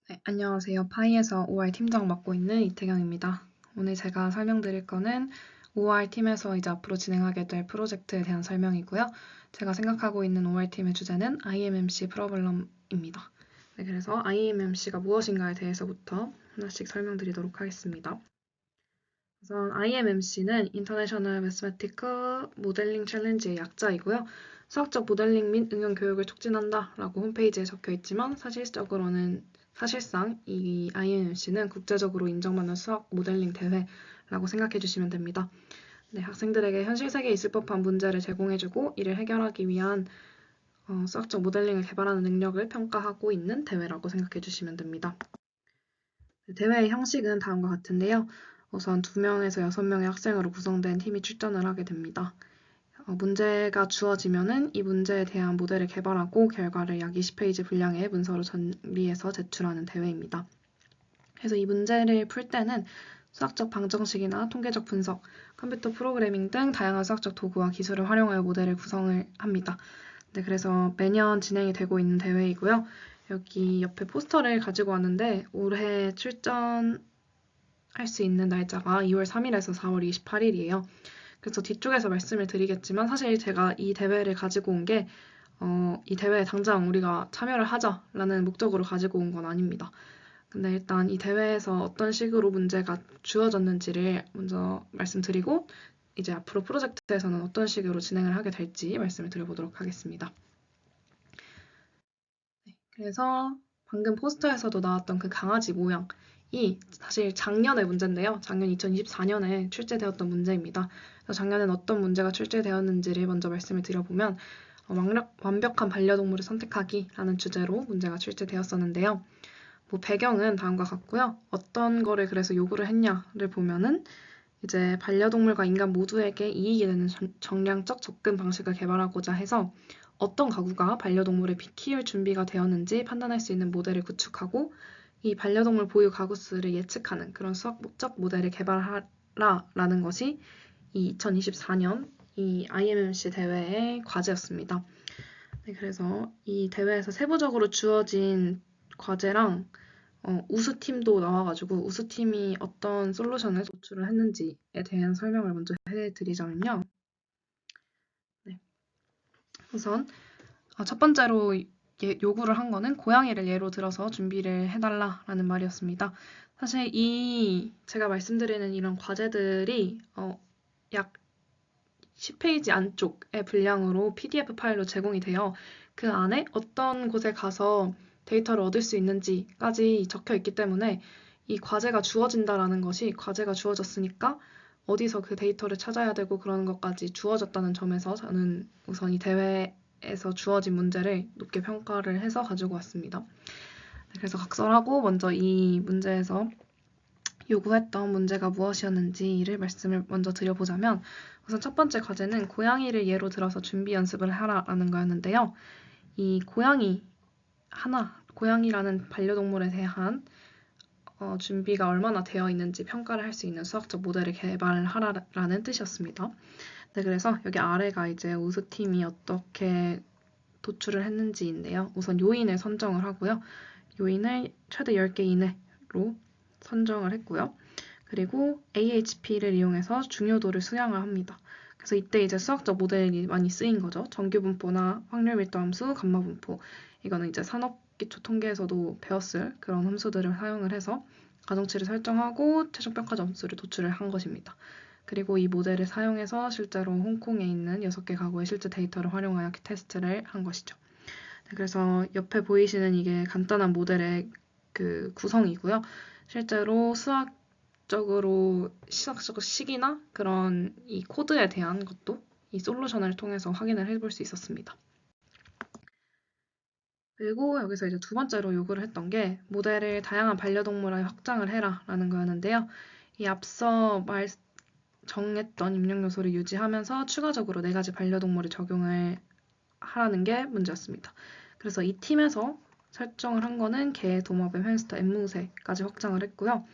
네, 안녕하세요. 파이에서 OR 팀장 맡고 있는 이태경입니다. 오늘 제가 설명드릴 거는 OR 팀에서 이제 앞으로 진행하게 될 프로젝트에 대한 설명이고요. 제가 생각하고 있는 OR 팀의 주제는 IMMC 프로블럼입니다. 네, 그래서 IMMC가 무엇인가에 대해서부터 하나씩 설명드리도록 하겠습니다. 우선 IMMC는 International Mathematical Modeling Challenge의 약자이고요. 수학적 모델링 및 응용 교육을 촉진한다 라고 홈페이지에 적혀 있지만 사실상 이 IMMC는 국제적으로 인정받는 수학 모델링 대회라고 생각해 주시면 됩니다. 네, 학생들에게 현실 세계에 있을 법한 문제를 제공해주고 이를 해결하기 위한 수학적 모델링을 개발하는 능력을 평가하고 있는 대회라고 생각해 주시면 됩니다. 대회의 형식은 다음과 같은데요. 우선 2명에서 6명의 학생으로 구성된 팀이 출전을 하게 됩니다. 문제가 주어지면은 이 문제에 대한 모델을 개발하고 결과를 약 20페이지 분량의 문서로 정리해서 제출하는 대회입니다. 그래서 이 문제를 풀 때는 수학적 방정식이나 통계적 분석, 컴퓨터 프로그래밍 등 다양한 수학적 도구와 기술을 활용하여 모델을 구성을 합니다. 네, 그래서 매년 진행이 되고 있는 대회이고요. 여기 옆에 포스터를 가지고 왔는데 올해 출전할 수 있는 날짜가 2월 3일에서 4월 28일이에요. 그래서 뒤쪽에서 말씀을 드리겠지만 사실 제가 이 대회를 가지고 온 게 이 대회에 당장 우리가 참여를 하자라는 목적으로 가지고 온 건 아닙니다. 근데 일단 이 대회에서 어떤 식으로 문제가 주어졌는지를 먼저 말씀드리고 이제 앞으로 프로젝트에서는 어떤 식으로 진행을 하게 될지 말씀을 드려보도록 하겠습니다. 네, 그래서 방금 포스터에서도 나왔던 그 강아지 모양이 사실 작년의 문제인데요. 작년 2024년에 출제되었던 문제입니다. 그래서 작년엔 어떤 문제가 출제되었는지를 먼저 말씀을 드려보면 완벽한 반려동물을 선택하기라는 주제로 문제가 출제되었었는데요. 배경은 다음과 같고요. 어떤 거를 그래서 요구를 했냐를 보면은 이제 반려동물과 인간 모두에게 이익이 되는 정량적 접근 방식을 개발하고자 해서 어떤 가구가 반려동물을 키울 준비가 되었는지 판단할 수 있는 모델을 구축하고 이 반려동물 보유 가구 수를 예측하는 그런 수학적 모델을 개발하라라는 것이 이 2024년 이 IMMC 대회의 과제였습니다. 네, 그래서 이 대회에서 세부적으로 주어진 과제랑 우수팀도 나와가지고 우수팀이 어떤 솔루션을 도출을 했는지에 대한 설명을 먼저 해드리자면요. 네. 우선 첫 번째로 요구를 한 거는 고양이를 예로 들어서 준비를 해달라라는 말이었습니다. 사실 제가 말씀드리는 이런 과제들이 약 10페이지 안쪽의 분량으로 PDF 파일로 제공이 돼요. 그 안에 어떤 곳에 가서 데이터를 얻을 수 있는지까지 적혀 있기 때문에 이 과제가 주어진다라는 것이 과제가 주어졌으니까 어디서 그 데이터를 찾아야 되고 그런 것까지 주어졌다는 점에서 저는 우선 이 대회에서 주어진 문제를 높게 평가를 해서 가지고 왔습니다. 그래서 각설하고 먼저 이 문제에서 요구했던 문제가 무엇이었는지를 말씀을 먼저 드려보자면 우선 첫 번째 과제는 고양이를 예로 들어서 준비 연습을 하라라는 거였는데요. 이 고양이라는 반려동물에 대한 준비가 얼마나 되어 있는지 평가를 할 수 있는 수학적 모델을 개발하라라는 뜻이었습니다. 네, 그래서 여기 아래가 이제 우수팀이 어떻게 도출을 했는지인데요. 우선 요인을 선정을 하고요. 요인을 최대 10개 이내로 선정을 했고요. 그리고 AHP를 이용해서 중요도를 수량을 합니다. 그래서 이때 이제 수학적 모델이 많이 쓰인 거죠. 정규분포나 확률 밀도 함수, 감마 분포. 이거는 이제 산업기초 통계에서도 배웠을 그런 함수들을 사용을 해서 가정치를 설정하고 최종 평가 점수를 도출을 한 것입니다. 그리고 이 모델을 사용해서 실제로 홍콩에 있는 6개 가구의 실제 데이터를 활용하여 테스트를 한 것이죠. 그래서 옆에 보이시는 이게 간단한 모델의 그 구성이고요. 실제로 수학적으로 시기나 그런 이 코드에 대한 것도 이 솔루션을 통해서 확인을 해볼 수 있었습니다. 그리고 여기서 이제 두 번째로 요구를 했던 게 모델을 다양한 반려동물에 확장을 해라 라는 거였는데요. 이 앞서 정했던 입력 요소를 유지하면서 추가적으로 4가지 반려동물을 적용을 하라는 게 문제였습니다. 그래서 이 팀에서 설정을 한 거는 개, 도마뱀, 햄스터, 앵무새까지 확장을 했고요.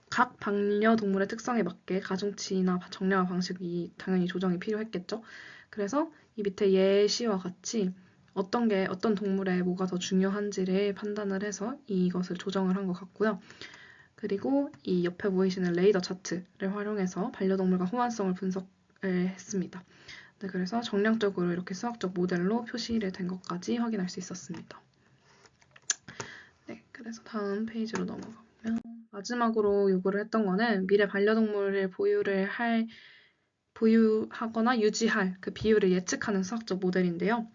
각 반려동물의 특성에 맞게 가중치나 정량화 방식이 당연히 조정이 필요했겠죠. 그래서 이 밑에 예시와 같이 어떤 동물에 뭐가 더 중요한지를 판단을 해서 이것을 조정을 한 것 같고요. 그리고 이 옆에 보이시는 레이더 차트를 활용해서 반려동물과 호환성을 분석을 했습니다. 네, 그래서 정량적으로 이렇게 수학적 모델로 표시를 된 것까지 확인할 수 있었습니다. 네, 그래서 다음 페이지로 넘어가면 마지막으로 요구를 했던 거는 미래 반려동물을 보유하거나 유지할 그 비율을 예측하는 수학적 모델인데요.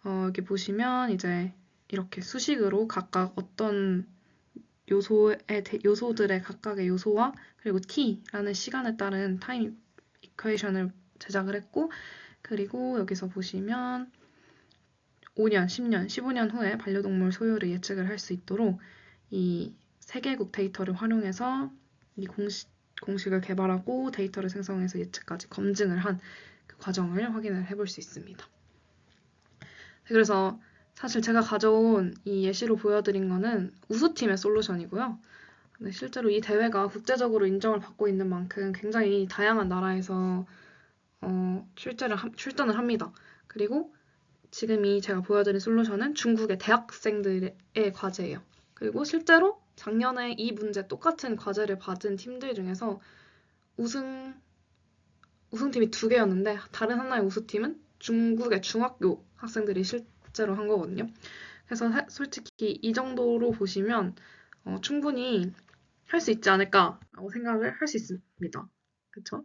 여기 보시면 이제 이렇게 수식으로 각각 어떤 요소들의 각각의 요소와 그리고 t라는 시간에 따른 타임 이퀘이션을 제작을 했고, 그리고 여기서 보시면 5년, 10년, 15년 후에 반려동물 소유를 예측을 할 수 있도록 이 3개국 데이터를 활용해서 이 공식을 개발하고 데이터를 생성해서 예측까지 검증을 한 그 과정을 확인을 해볼 수 있습니다. 그래서 사실 제가 가져온 이 예시로 보여드린 거는 우수팀의 솔루션이고요. 근데 실제로 이 대회가 국제적으로 인정을 받고 있는 만큼 굉장히 다양한 나라에서 출전을 합니다. 그리고 지금 제가 보여드린 솔루션은 중국의 대학생들의 과제예요. 그리고 실제로 작년에 이 문제 똑같은 과제를 받은 팀들 중에서 우승팀이 2개였는데 다른 하나의 우수팀은 중국의 중학교 학생들이 실제로 한 거거든요. 그래서 솔직히 이 정도로 보시면 충분히 할 수 있지 않을까라고 생각을 할 수 있습니다. 그쵸?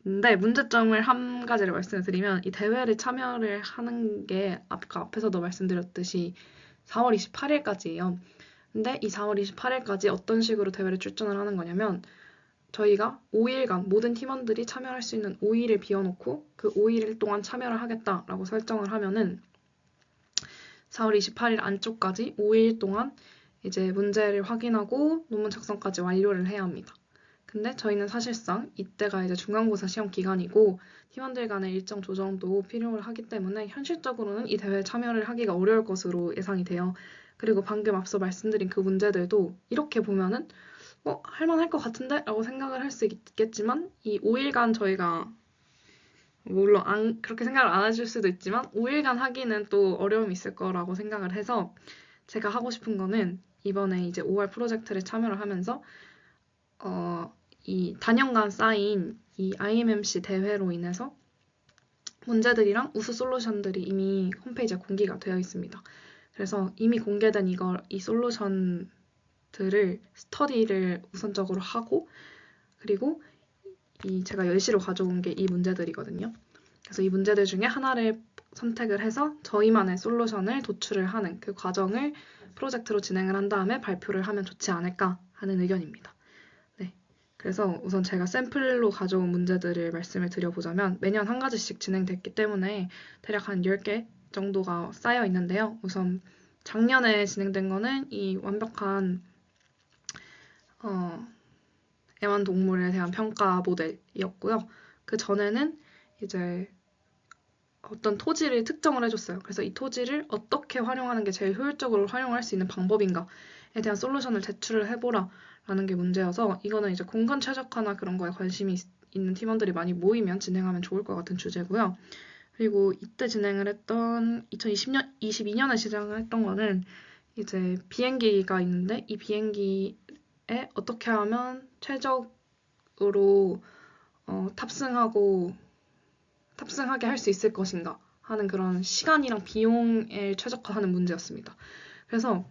근데 문제점을 한 가지를 말씀을 드리면 이 대회를 참여를 하는 게 아까 앞에서도 말씀드렸듯이 4월 28일까지예요. 근데 이 4월 28일까지 어떤 식으로 대회를 출전을 하는 거냐면 저희가 5일간 모든 팀원들이 참여할 수 있는 5일을 비워놓고 그 5일 동안 참여를 하겠다라고 설정을 하면은 4월 28일 안쪽까지 5일 동안 이제 문제를 확인하고 논문 작성까지 완료를 해야 합니다. 근데 저희는 사실상 이때가 이제 중간고사 시험 기간이고 팀원들 간의 일정 조정도 필요하기 때문에 현실적으로는 이 대회에 참여를 하기가 어려울 것으로 예상이 돼요. 그리고 방금 앞서 말씀드린 그 문제들도 이렇게 보면은 할만할 것 같은데? 라고 생각을 할 수 있겠지만 이 5일간 저희가 물론 그렇게 생각을 안 해줄 수도 있지만 5일간 하기는 또 어려움이 있을 거라고 생각을 해서 제가 하고 싶은 거는 이번에 이제 5월 프로젝트를 참여를 하면서 이 단연간 쌓인 이 IMMC 대회로 인해서 문제들이랑 우수 솔루션들이 이미 홈페이지에 공개가 되어 있습니다. 그래서 이미 공개된 이 솔루션들을 스터디를 우선적으로 하고 그리고 제가 예시로 가져온 게 이 문제들이거든요. 그래서 이 문제들 중에 하나를 선택을 해서 저희만의 솔루션을 도출을 하는 그 과정을 프로젝트로 진행을 한 다음에 발표를 하면 좋지 않을까 하는 의견입니다. 네, 그래서 우선 제가 샘플로 가져온 문제들을 말씀을 드려보자면 매년 한 가지씩 진행됐기 때문에 대략 한 10개 정도가 쌓여 있는데요. 우선 작년에 진행된 거는 이 완벽한 애완동물에 대한 평가 모델이었고요. 그 전에는 이제 어떤 토지를 특정을 해줬어요. 그래서 이 토지를 어떻게 활용하는 게 제일 효율적으로 활용할 수 있는 방법인가에 대한 솔루션을 제출을 해보라 라는 게 문제여서 이거는 이제 공간 최적화나 그런 거에 관심이 있는 팀원들이 많이 모이면 진행하면 좋을 것 같은 주제고요. 그리고 이때 진행을 했던 2022년에 진행을 했던 거는 이제 비행기가 있는데 이 비행기에 어떻게 하면 최적으로 탑승하게 할 수 있을 것인가 하는 그런 시간이랑 비용을 최적화하는 문제였습니다. 그래서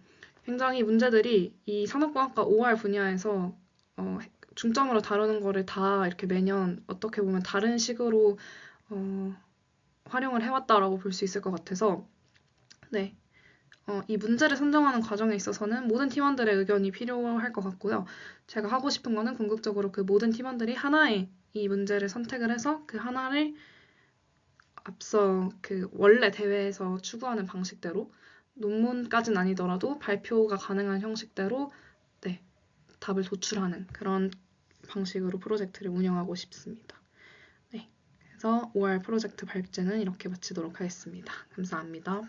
굉장히 문제들이 이 산업공학과 OR 분야에서 중점으로 다루는 거를 다 이렇게 매년 어떻게 보면 다른 식으로 활용을 해왔다라고 볼 수 있을 것 같아서 네. 이 문제를 선정하는 과정에 있어서는 모든 팀원들의 의견이 필요할 것 같고요. 제가 하고 싶은 거는 궁극적으로 그 모든 팀원들이 하나의 이 문제를 선택을 해서 그 하나를 앞서 그 원래 대회에서 추구하는 방식대로 논문까지는 아니더라도 발표가 가능한 형식대로 네, 답을 도출하는 그런 방식으로 프로젝트를 운영하고 싶습니다. 네, 그래서 5월 프로젝트 발제는 이렇게 마치도록 하겠습니다. 감사합니다.